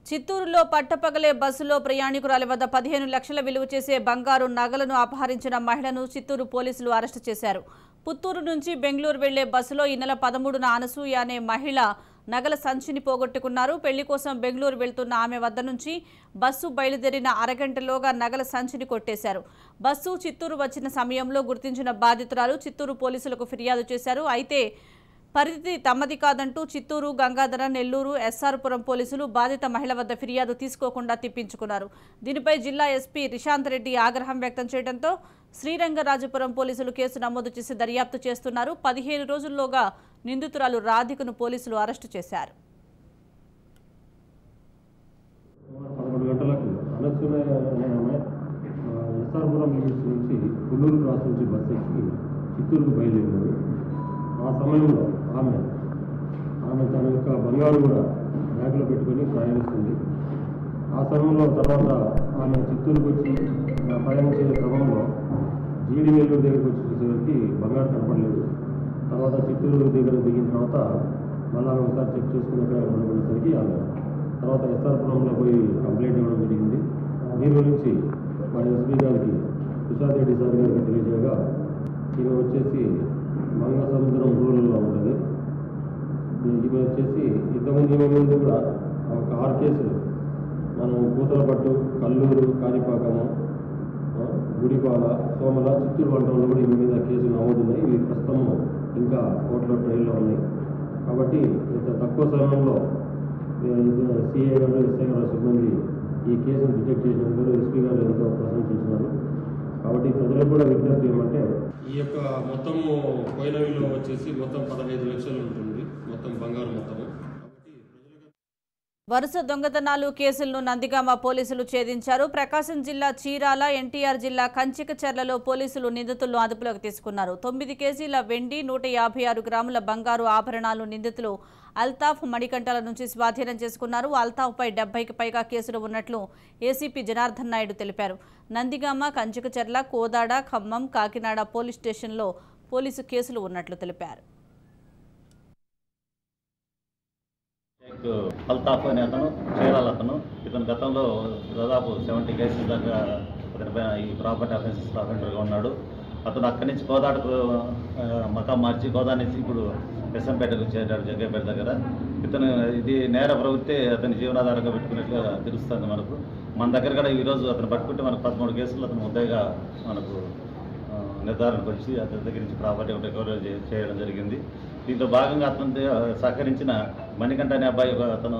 చిత్తూరులో పట్టపగలే బస్సులో ప్రయాణికురాలి వద్ద 15 లక్షల విలువ చేసే బంగారు నగలను అపహరించిన మహిళను చిత్తూరు పోలీసులు అరెస్టు చేశారు. పుత్తూరు నుంచి బెంగళూరు వెళ్లే బస్సులో ఈ నెల 13న అనసూయ అనే మహిళ నగల సంచిని పోగొట్టుకున్నారు. పెళ్లి కోసం బెంగళూరు వెళ్తున్న ఆమె వద్ద నుంచి బస్సు బయలుదేరిన అరగంటలోగా నగల సంచిని కొట్టేశారు. బస్సు చిత్తూరు వచ్చిన సమయంలో గుర్తించిన బాధితురాలు చిత్తూరు పోలీసులకు ఫిర్యాదు చేశారు. అయితే పరిస్థితి తమది కాదంటూ చిత్తూరు, గంగాధర, నెల్లూరు, ఎస్ఆర్పురం పోలీసులు బాధిత మహిళ వద్ద ఫిర్యాదు తీసుకోకుండా తిప్పించుకున్నారు. దీనిపై జిల్లా ఎస్పీ రిశాంత్ రెడ్డి ఆగ్రహం వ్యక్తం చేయడంతో శ్రీరంగరాజపురం పోలీసులు కేసు నమోదు చేసి దర్యాప్తు చేస్తున్నారు. 15 రోజుల్లోగా నిందితురాలు రాధికను పోలీసులు అరెస్టు చేశారు. 11 గంటలకు అనసూయ అనే ఆమె ఎస్ఆర్పురం లిమిట్స్ నుంచి పుల్లూరు క్రాస్ నుంచి బస్సు ఎక్కి చిత్తూరుకు బయలుదేరారు. ఆ సమయంలో ఆమె తన యొక్క బంగారు కూడా బ్యాగ్లో పెట్టుకొని ప్రయాణిస్తుంది. ఆ సమయంలో తర్వాత ఆమె చిత్తూరుకు వచ్చి ప్రయాణించే క్రమంలో జీడి నెల్లూరు దగ్గరికి వచ్చి చూసేసరికి బంగారు కనపడలేదు. తర్వాత చిత్తూరు దగ్గర దిగిన తర్వాత మళ్ళీ ఆమె ఒకసారి చెక్ చేసుకుని ఎక్కడ కనపడేసరికి ఆమె తర్వాత ఎస్ఆర్పురంలో పోయి కంప్లైంట్ ఇవ్వడం జరిగింది. దీని గురించి మా ఎస్పీ గారికి రిశాంత్ రెడ్డి సార్ గారికి తెలియజేయగా ఈమె వచ్చేసి మంగసముద్రం రూరల్లో ఉంటుంది. ఈమె వచ్చేసి ఇంతకుముందు కూడా ఒక 6 కేసులు మనం పూతలపట్టు, కల్లూరు, కాణిపాకము, గుడిపాల, సోమల, చిత్తూరు వంటల్లో కూడా ఈమె మీద కేసులు నమోదున్నాయి. ఇవి ప్రస్తుతం ఇంకా కోర్టులో ట్రయల్లో ఉన్నాయి. కాబట్టి ఇంత తక్కువ సమయంలో సిఐ గారు, ఎస్ఐ గారు సిబ్బంది ఈ కేసును డిటెక్ట్ చేసినందుకు ఎస్పీ గారు ఎంతో ప్రశంసించినారు. కాబట్టి ప్రజలకు కూడా విజ్ఞప్తి ఏమంటే ఈ యొక్క మొత్తము పోయిన విలువ వచ్చేసి మొత్తం 15 లక్షలు ఉంటుంది, మొత్తం బంగారు మొత్తము. వరుస దొంగతనాలు కేసులను నందిగామ పోలీసులు ఛేదించారు. ప్రకాశం జిల్లా చీరాల, ఎన్టీఆర్ జిల్లా కంచికచర్లలో పోలీసులు నిందితులను అదుపులోకి తీసుకున్నారు. 9 కేజీల వెండి, 156 గ్రాముల బంగారు ఆభరణాలు నిందితులు అల్తాఫ్, మణికంఠల నుంచి స్వాధీనం చేసుకున్నారు. అల్తాఫ్పై 70కి పైగా కేసులు ఉన్నట్లు ఏసీపీ జనార్దన్ నాయుడు తెలిపారు. నందిగామ, కంచికచర్ల, కోదాడ, ఖమ్మం, కాకినాడ పోలీస్ స్టేషన్లో పోలీసు కేసులు ఉన్నట్లు తెలిపారు. అల్తాఫ్ అనే అతను చీరాల అతను, ఇతను గతంలో దాదాపు 70 కేసుల దాకా అతనిపైన ఈ ప్రాపర్టీ అఫెన్సెస్ అఫెండర్గా ఉన్నాడు. అతను అక్కడి నుంచి కోదాడకు మకాం మార్చి కోదా నుంచి ఇప్పుడు ఎస్ఎంపేటకు చేరాడు, జగ్గేపేట దగ్గర. ఇతను ఇది నేర ప్రవృత్తి అతని జీవనాధారంగా పెట్టుకున్నట్లుగా తెలుస్తుంది మనకు. మన దగ్గర కూడా ఈరోజు అతను పట్టుకుంటే మనకు 13 కేసులు అతను ముద్దాయిగా మనకు నిర్ధారణకు వచ్చి అతని దగ్గర నుంచి ప్రాపర్టీ రికవరీ చేయడం జరిగింది. దీంట్లో భాగంగా అతను సహకరించిన మణికంఠ అనే అబ్బాయి, అతను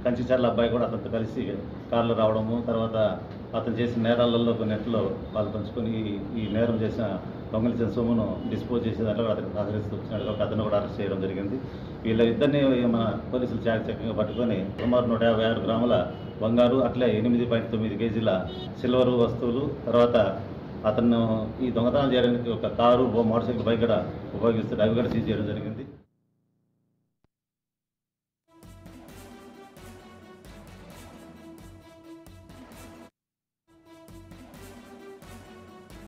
కంచిచర్ల అబ్బాయి కూడా అతనితో కలిసి కార్లో రావడము, తర్వాత అతను చేసిన నేరాలలో కొన్నింటిలో వాళ్ళు పంచుకొని ఈ నేరం చేసిన దొంగలించిన సొమ్మును డిస్పోజ్ చేసే దాంట్లో అతను సహకరిస్తూ వచ్చినట్టు అతను కూడా అరెస్ట్ చేయడం జరిగింది. వీళ్ళ ఇద్దరిని మన పోలీసులు చాకచక్యంగా పట్టుకొని సుమారు 156 గ్రాముల బంగారు, అట్లే 8.9 కేజీల సిల్వర్ వస్తువులు, తర్వాత అతను ఈ దొంగతనం చేయడానికి ఒక కారు, మోటార్ సైకిల్ బైక్ కూడా ఉపయోగిస్తారు, అవి కూడా సీజ్ చేయడం జరిగింది.